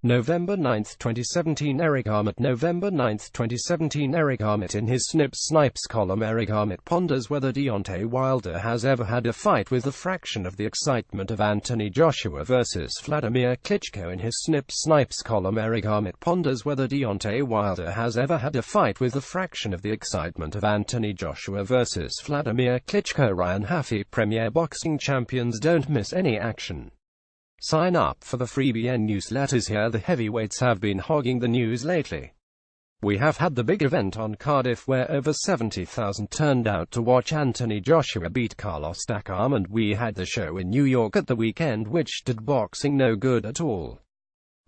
November 9, 2017 Eric Armit November 9, 2017 Eric Armit In his Snips Snipes column, Eric Armit ponders whether Deontay Wilder has ever had a fight with a fraction of the excitement of Anthony Joshua vs. Vladimir Klitschko. In his Snips Snipes column, Eric Armit ponders whether Deontay Wilder has ever had a fight with a fraction of the excitement of Anthony Joshua vs. Vladimir Klitschko. Ryan Haffey Premier Boxing Champions don't miss any action. Sign up for the FreeBN newsletters here. The heavyweights have been hogging the news lately. We have had the big event on Cardiff where over 70,000 turned out to watch Anthony Joshua beat Carlos Takam, and we had the show in New York at the weekend, which did boxing no good at all.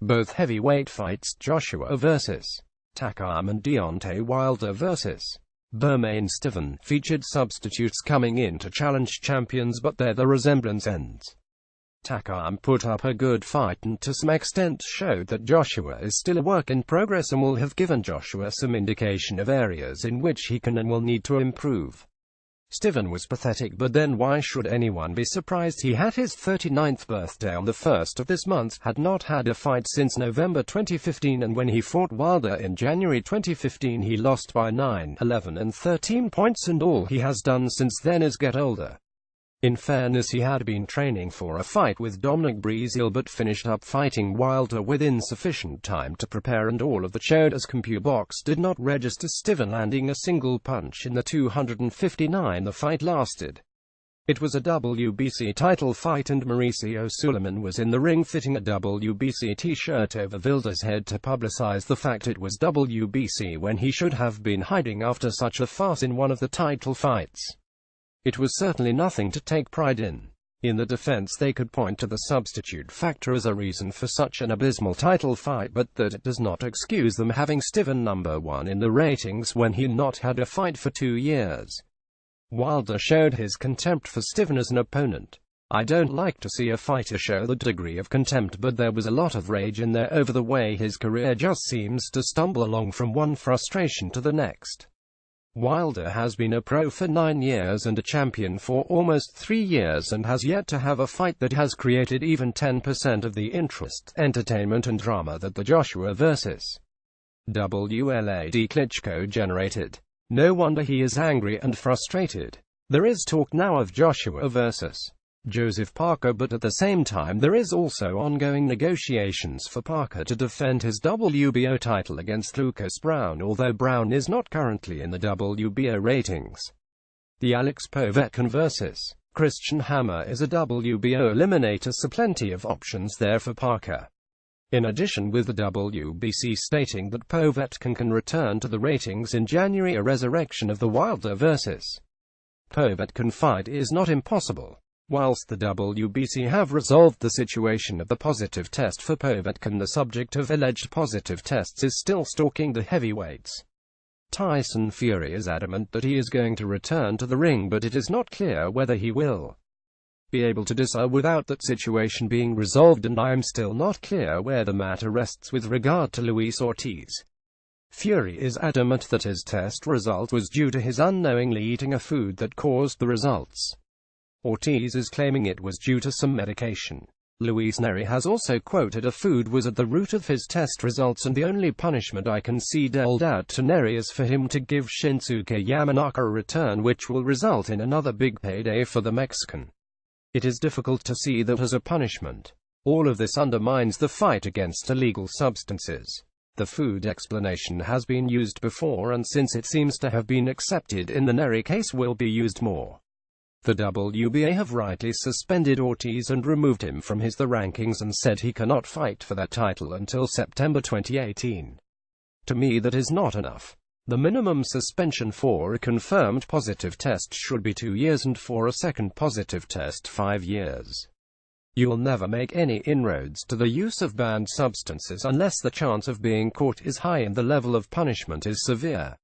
Both heavyweight fights, Joshua vs. Takam and Deontay Wilder vs. Bermane Stiverne, featured substitutes coming in to challenge champions, but there the resemblance ends. Takam put up a good fight and to some extent showed that Joshua is still a work in progress and will have given Joshua some indication of areas in which he can and will need to improve. Stiverne was pathetic, but then why should anyone be surprised? He had his 39th birthday on the 1st of this month, had not had a fight since November 2015, and when he fought Wilder in January 2015 he lost by 9, 11 and 13 points, and all he has done since then is get older. In fairness, he had been training for a fight with Dominic Breazeale but finished up fighting Wilder within sufficient time to prepare, and all of that showed as CompuBox did not register Stiverne landing a single punch in the 259 the fight lasted. It was a WBC title fight and Mauricio Suleiman was in the ring fitting a WBC t-shirt over Wilder's head to publicize the fact it was WBC when he should have been hiding after such a farce in one of the title fights. It was certainly nothing to take pride in. In the defense, they could point to the substitute factor as a reason for such an abysmal title fight, but that it does not excuse them having Stiverne number 1 in the ratings when he not had a fight for 2 years. Wilder showed his contempt for Stiverne as an opponent. I don't like to see a fighter show that degree of contempt, but there was a lot of rage in there over the way his career just seems to stumble along from one frustration to the next. Wilder has been a pro for 9 years and a champion for almost 3 years and has yet to have a fight that has created even 10% of the interest, entertainment and drama that the Joshua vs. Vlad Klitschko generated. No wonder he is angry and frustrated. There is talk now of Joshua vs. Joseph Parker, but at the same time there is also ongoing negotiations for Parker to defend his WBO title against Lucas Browne, although Browne is not currently in the WBO ratings. The Alex Povetkin vs. Christian Hammer is a WBO eliminator, so plenty of options there for Parker. In addition, with the WBC stating that Povetkin can return to the ratings in January, a resurrection of the Wilder vs. Povetkin fight is not impossible. Whilst the WBC have resolved the situation of the positive test for Povetkin, the subject of alleged positive tests is still stalking the heavyweights. Tyson Fury is adamant that he is going to return to the ring, but it is not clear whether he will be able to do so without that situation being resolved, and I am still not clear where the matter rests with regard to Luis Ortiz. Fury is adamant that his test result was due to his unknowingly eating a food that caused the results. Ortiz is claiming it was due to some medication. Luis Neri has also quoted a food was at the root of his test results, and the only punishment I can see doled out to Neri is for him to give Shinsuke Yamanaka a return, which will result in another big payday for the Mexican. It is difficult to see that as a punishment. All of this undermines the fight against illegal substances. The food explanation has been used before, and since it seems to have been accepted in the Neri case, will be used more. The WBA have rightly suspended Ortiz and removed him from the rankings and said he cannot fight for that title until September 2018. To me, that is not enough. The minimum suspension for a confirmed positive test should be 2 years, and for a second positive test 5 years. You will never make any inroads to the use of banned substances unless the chance of being caught is high and the level of punishment is severe.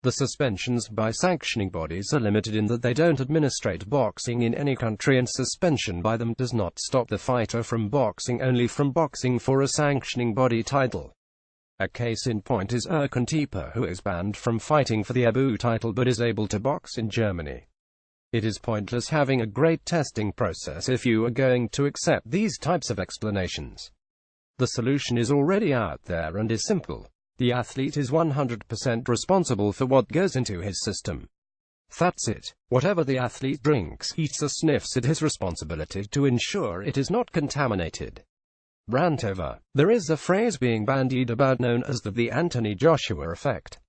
The suspensions by sanctioning bodies are limited in that they don't administrate boxing in any country, and suspension by them does not stop the fighter from boxing, only from boxing for a sanctioning body title. A case in point is Erkan Tepe, who is banned from fighting for the ABU title but is able to box in Germany. It is pointless having a great testing process if you are going to accept these types of explanations. The solution is already out there and is simple. The athlete is 100% responsible for what goes into his system. That's it. Whatever the athlete drinks, eats or sniffs, it is responsibility to ensure it is not contaminated. Rant over. There is a phrase being bandied about known as the Anthony Joshua effect.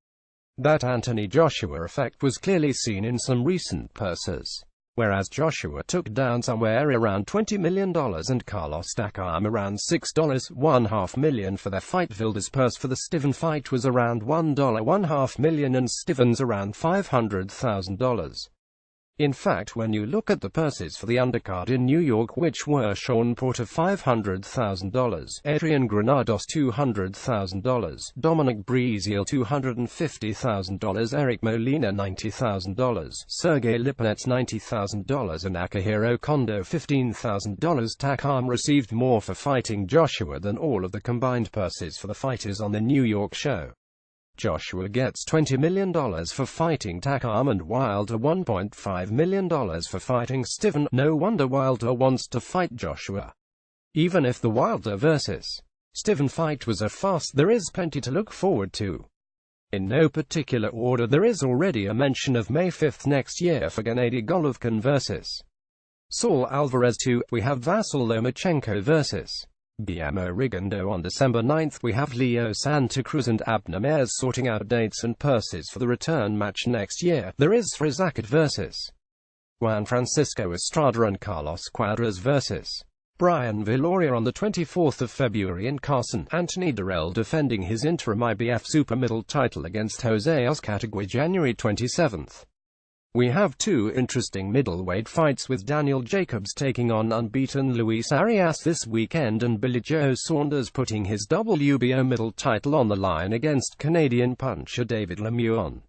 That Anthony Joshua effect was clearly seen in some recent purses. Whereas Joshua took down somewhere around $20 million and Carlos Takam around $6.5 million for their fight. Wilder's purse for the Stiven fight was around $1.5 million and Stiven's around $500,000. In fact, when you look at the purses for the undercard in New York, which were Sean Porter $500,000, Adrian Granados $200,000, Dominic Breazeale $250,000, Eric Molina $90,000, Sergey Lipinets $90,000 and Akihiro Kondo $15,000, Takam received more for fighting Joshua than all of the combined purses for the fighters on the New York show. Joshua gets $20 million for fighting Takam and Wilder $1.5 million for fighting Stiven. No wonder Wilder wants to fight Joshua. Even if the Wilder vs. Stiven fight was a farce, there is plenty to look forward to. In no particular order, there is already a mention of May 5th next year for Gennady Golovkin vs. Saul Alvarez 2. We have Vasyl Lomachenko vs. Guillermo Rigondeaux on December 9th. We have Leo Santa Cruz and Abner Mares sorting out dates and purses for the return match next year. There is Frizakit vs. Juan Francisco Estrada and Carlos Cuadras vs. Brian Viloria on the 24th of February, and Carson Anthony Durrell defending his interim IBF super middle title against Jose Uzcategui January 27th. We have two interesting middleweight fights, with Daniel Jacobs taking on unbeaten Luis Arias this weekend and Billy Joe Saunders putting his WBO middle title on the line against Canadian puncher David Lemieux on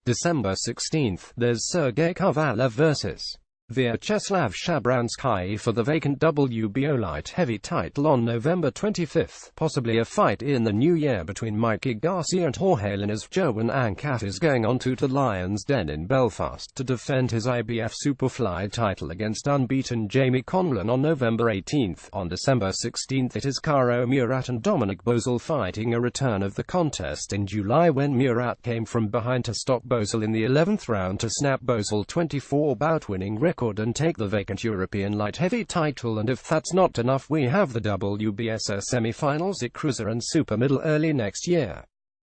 December 16th. There's Sergey Kovalev vs. Vyacheslav Shabransky for the vacant WBO light heavy title on November 25th. Possibly a fight in the new year between Mikey Garcia and Jorge Linares. Joan Ancat is going on to the Lions Den in Belfast to defend his IBF Superfly title against unbeaten Jamie Conlan on November 18th. On December 16th, it is Karo Murat and Dominic Boesel fighting a return of the contest in July, when Murat came from behind to stop Boesel in the 11th round to snap Boesel 24-bout winning record and take the vacant European light heavy title. And if that's not enough, we have the WBSS semi-finals at cruiser and super middle early next year.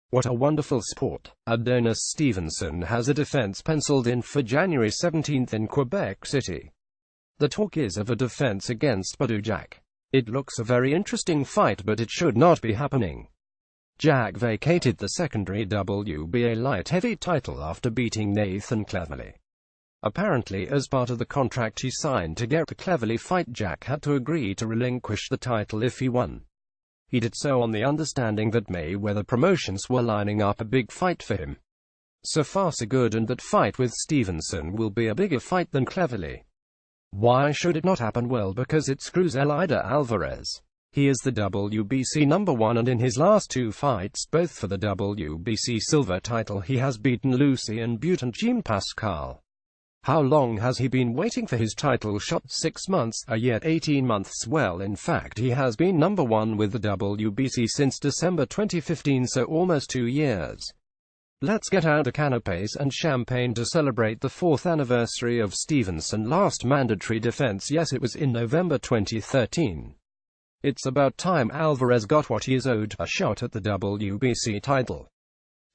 What a wonderful sport. Adonis Stevenson has a defense penciled in for January 17th in Quebec City. The talk is of a defense against Badou Jack. It looks a very interesting fight, but it should not be happening. Jack vacated the secondary WBA light heavy title after beating Nathan Cleverly. Apparently, as part of the contract he signed to get the Cleverly fight, Jack had to agree to relinquish the title if he won. He did so on the understanding that Mayweather Promotions were lining up a big fight for him. So far so good, and that fight with Stevenson will be a bigger fight than Cleverly. Why should it not happen? Well, because it screws Eleider Alvarez. He is the WBC #1, and in his last two fights, both for the WBC silver title, he has beaten Lucien Butte and Jean Pascal. How long has he been waiting for his title shot? 6 months, a year, 18 months? Well, in fact, he has been #1 with the WBC since December 2015, so almost 2 years. Let's get out a canapes and champagne to celebrate the 4th anniversary of Stevenson's last mandatory defense. Yes, it was in November 2013. It's about time Alvarez got what he is owed, a shot at the WBC title.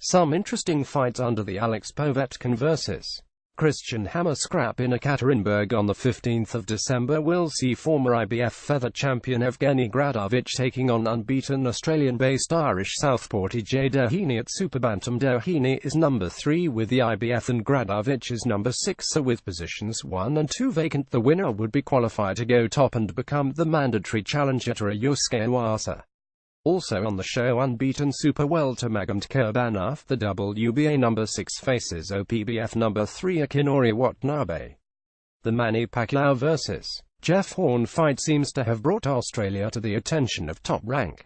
Some interesting fights under the Alex Povetkin vs. Christian Hammer scrap in Ekaterinburg on the 15th of December will see former IBF feather champion Evgeny Gradovich taking on unbeaten Australian-based Irish southpaw TJ Doheny at Superbantam. Doheny is number 3 with the IBF and Gradovich is number 6, so with positions 1 and 2 vacant, the winner would be qualified to go top and become the mandatory challenger to Yusuke Iwasa. Also on the show, unbeaten super welter Magomed Kurbanov, the WBA #6 faces OPBF #3 Akinori Watanabe. The Manny Pacquiao vs. Jeff Horn fight seems to have brought Australia to the attention of Top Rank.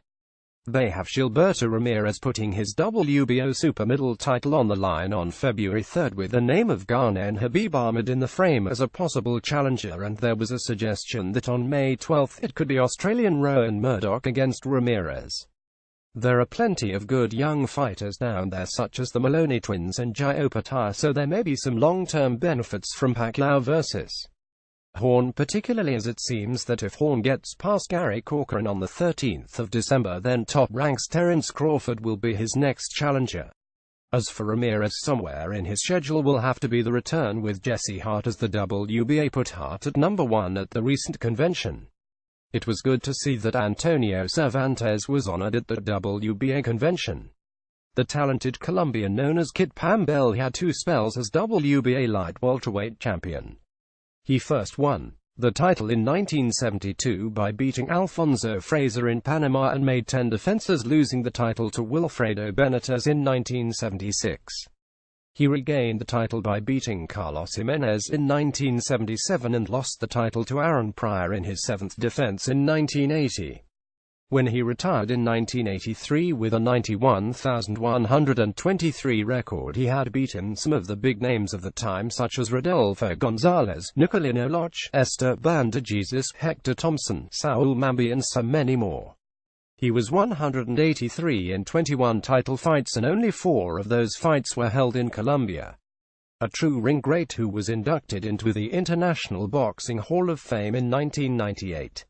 They have Gilberto Ramirez putting his WBO super middle title on the line on February 3 with the name of Ghanaian Habib Ahmed in the frame as a possible challenger, and there was a suggestion that on May 12 it could be Australian Rowan Murdoch against Ramirez. There are plenty of good young fighters down there such as the Maloney twins and Jai Opetaia, so there may be some long-term benefits from Pacquiao versus Horn, particularly as it seems that if Horn gets past Gary Corcoran on the 13th of December, then top ranks Terence Crawford will be his next challenger. As for Ramirez, somewhere in his schedule will have to be the return with Jesse Hart, as the WBA put Hart at number 1 at the recent convention. It was good to see that Antonio Cervantes was honored at the WBA convention. The talented Colombian known as Kit Pambell had 2 spells as WBA light welterweight champion. He first won the title in 1972 by beating Alfonso Fraser in Panama and made 10 defenses, losing the title to Wilfredo Benitez in 1976. He regained the title by beating Carlos Jimenez in 1977 and lost the title to Aaron Pryor in his 7th defense in 1980. When he retired in 1983 with a 91,123 record, he had beaten some of the big names of the time such as Rodolfo Gonzalez, Nicolino Loch, Esteban de Jesus, Hector Thompson, Saul Mambi and so many more. He was 183 in 21 title fights, and only 4 of those fights were held in Colombia. A true ring great who was inducted into the International Boxing Hall of Fame in 1998.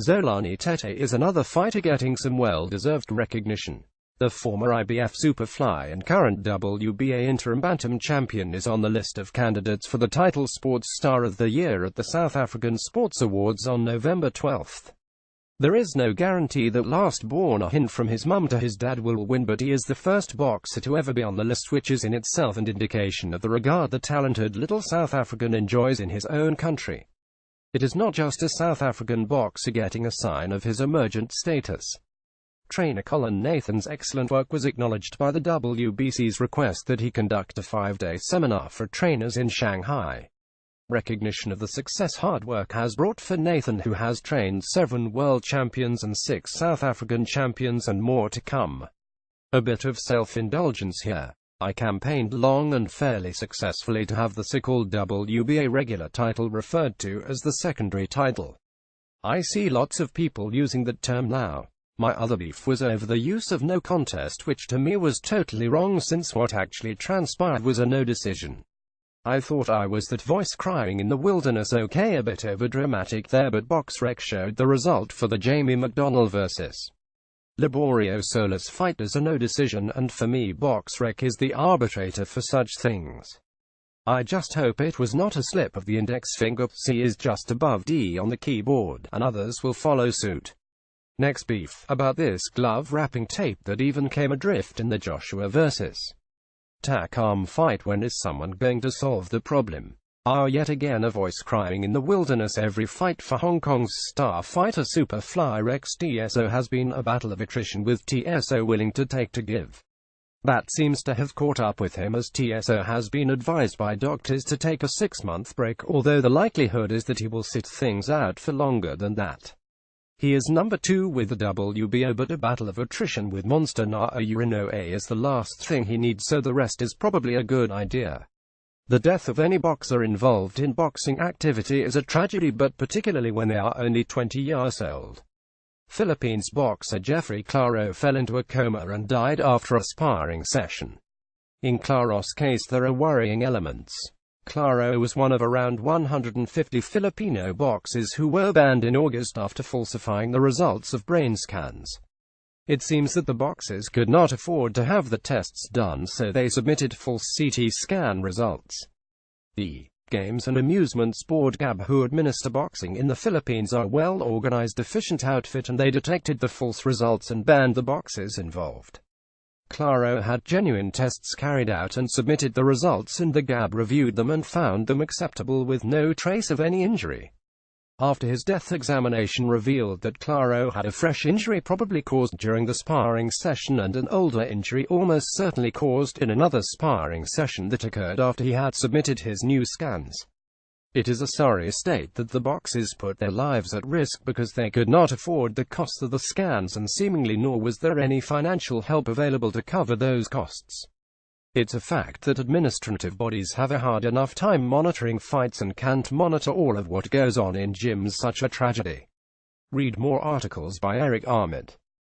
Zolani Tete is another fighter getting some well-deserved recognition. The former IBF Superfly and current WBA interim bantam champion is on the list of candidates for the title Sports Star of the Year at the South African Sports Awards on November 12. There is no guarantee that last-born, a hint from his mum to his dad, will win, but he is the first boxer to ever be on the list, which is in itself an indication of the regard the talented little South African enjoys in his own country. It is not just a South African boxer getting a sign of his emergent status. Trainer Colin Nathan's excellent work was acknowledged by the WBC's request that he conduct a 5-day seminar for trainers in Shanghai. Recognition of the success hard work has brought for Nathan, who has trained 7 world champions and 6 South African champions, and more to come. A bit of self-indulgence here. I campaigned long and fairly successfully to have the so-called WBA regular title referred to as the secondary title. I see lots of people using that term now. My other beef was over the use of no contest, which to me was totally wrong, since what actually transpired was a no decision. I thought I was that voice crying in the wilderness. Okay, a bit overdramatic there, but BoxRec showed the result for the Jamie McDonnell vs. Liborio Solis fight as a no decision, and for me BoxRec is the arbitrator for such things. I just hope it was not a slip of the index finger. C is just above D on the keyboard, and others will follow suit. Next beef, about this glove wrapping tape that even came adrift in the Joshua vs. Takam fight. When is someone going to solve the problem? Yet again a voice crying in the wilderness. Every fight for Hong Kong's star fighter Superfly Rex TSO has been a battle of attrition, with TSO willing to take to give. That seems to have caught up with him, as TSO has been advised by doctors to take a 6-month break, although the likelihood is that he will sit things out for longer than that. He is number 2 with the WBO, but a battle of attrition with Monster Naoya is the last thing he needs, so the rest is probably a good idea. The death of any boxer involved in boxing activity is a tragedy, but particularly when they are only 20 years old. Philippines boxer Jeffrey Claro fell into a coma and died after a sparring session. In Claro's case there are worrying elements. Claro was one of around 150 Filipino boxers who were banned in August after falsifying the results of brain scans. It seems that the boxers could not afford to have the tests done, so they submitted false CT scan results. The Games and Amusements Board (GAB), who administer boxing in the Philippines, are a well-organized, efficient outfit, and they detected the false results and banned the boxers involved. Claro had genuine tests carried out and submitted the results, and the GAB reviewed them and found them acceptable with no trace of any injury. After his death, examination revealed that Claro had a fresh injury probably caused during the sparring session, and an older injury almost certainly caused in another sparring session that occurred after he had submitted his new scans. It is a sorry state that the boxers put their lives at risk because they could not afford the cost of the scans, and seemingly nor was there any financial help available to cover those costs. It's a fact that administrative bodies have a hard enough time monitoring fights and can't monitor all of what goes on in gyms. Such a tragedy. Read more articles by Eric Ahmed.